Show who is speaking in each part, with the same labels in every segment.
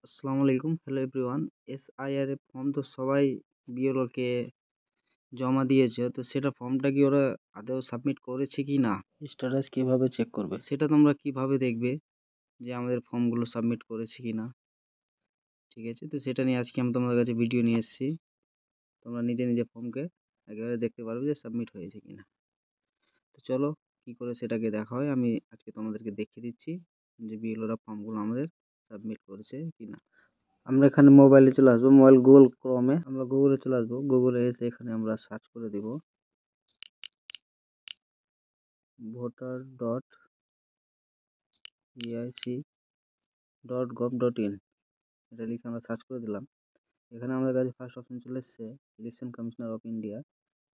Speaker 1: আসসালামু আলাইকুম। Hello everyone. SIR form তো সবাই বিএলওকে জমা দিয়েছে। তো সেটা ফর্মটা কি ওরা আদৌ সাবমিট করেছে কি না, স্ট্যাটাস কিভাবে চেক করবে? সেটা তোমরা কিভাবে দেখবে যে আমাদের ফর্মগুলো সাবমিট করেছে কি না? ঠিক আছে? তো সেটা নিয়ে আজকে আমি তোমাদের কাছে ভিডিও নিয়ে এসেছি। তোমরা নিজে নিজে ফর্মকে একেবারে দেখতে পারবে যে সাবমিট হয়েছে কি না। তো চলো কি করে সেটাকে দেখা হয় আমি আজকে তোমাদেরকে দেখিয়ে দিচ্ছি যে বিএলওরা ফর্মগুলো আমাদের সাবমিট করেছে কি না। আমরা এখানে মোবাইলে চলে আসবো, মোবাইল গুগল ক্রোমে আমরা গুগলে চলে আসবো। গুগলে এসে এখানে আমরা সার্চ করে দেব voter.eic.gov.in। এটা লিখে আমরা সার্চ করে দিলাম। এখানে আমাদের কাছে ফার্স্ট অপশন চলে এসছে ইলেকশন কমিশনার অফ ইন্ডিয়া।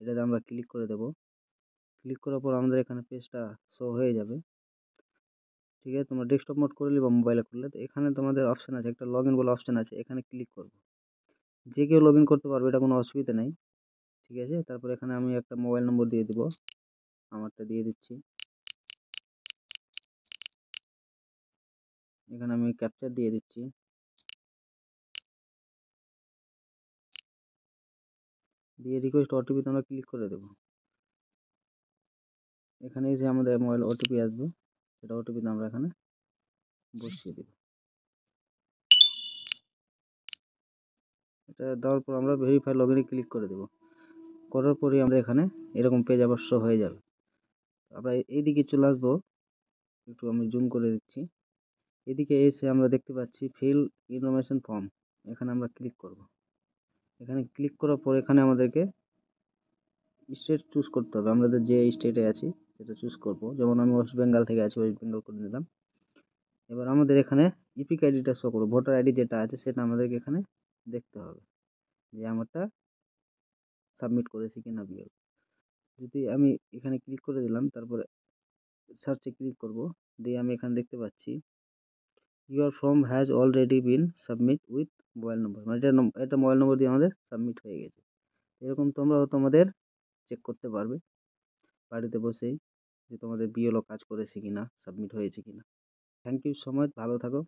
Speaker 1: এটাতে আমরা ক্লিক করে দেব। ক্লিক করার পর আমাদের এখানে পেজটা শো হয়ে যাবে। ঠিক আছে, তোমরা ডেস্কটপ মোড করে নিবা মোবাইলে খুললে। তো এখানে তোমাদের অপশন আছে, একটা লগ ইন বলে অপশন আছে, এখানে ক্লিক করব। যে কেউ লগ ইন করতে পারবে, এটা কোনো অসুবিধা নেই। ঠিক আছে, তারপর এখানে আমি একটা মোবাইল নম্বর দিয়ে দিব, আমারটা দিয়ে দিচ্ছি। এখানে আমি ক্যাপচার দিয়ে দিচ্ছি। দিয়ে রিকোয়েস্ট ওটিপিতে আমরা ক্লিক করে দেব। এখানে এসে আমাদের মোবাইল ওটিপি আসবে, সেটা ওটিপিতে আমরা এখানে বসিয়ে দেব। এটা দেওয়ার পর আমরা ভেরিফাই লগইনে ক্লিক করে দেব। করার পরেই আমাদের এখানে এরকম পেজ আবার শো হয়ে যাবে। আমরা এইদিকে চলে আসবো, একটু আমি জুম করে দিচ্ছি। এদিকে এসে আমরা দেখতে পাচ্ছি ফিল ইনফরমেশন ফর্ম। এখানে আমরা ক্লিক করব। এখানে ক্লিক করার পর এখানে আমাদেরকে স্টেট চুজ করতে হবে। আমাদের যে স্টেটে আছি সেটা চুজ করব। যেমন আমি ওয়েস্ট বেঙ্গল থেকে আছি, ওয়েস্ট বেঙ্গল করে নিলাম। এবার আমাদের এখানে ইপিক আইডিটা শো করবো, ভোটার আইডি যেটা আছে সেটা আমাদেরকে এখানে দেখতে হবে যে আমারটা সাবমিট করেছি কিনা বিএল। যদি আমি এখানে ক্লিক করে দিলাম, তারপরে সার্চে ক্লিক করব, দিয়ে আমি এখানে দেখতে পাচ্ছি your form has already been submit with mobile নম্বর, মানে এটা মোবাইল নম্বর দিয়ে আমাদের সাবমিট হয়ে গেছে। এরকম তোমরাও তোমাদের চেক করতে পারবে বাড়িতে বসেই যে তোমাদের বিএলও কাজ করেছে কিনা, সাবমিট হয়েছে কিনা। থ্যাংক ইউ সো মাচ, ভালো থাকো।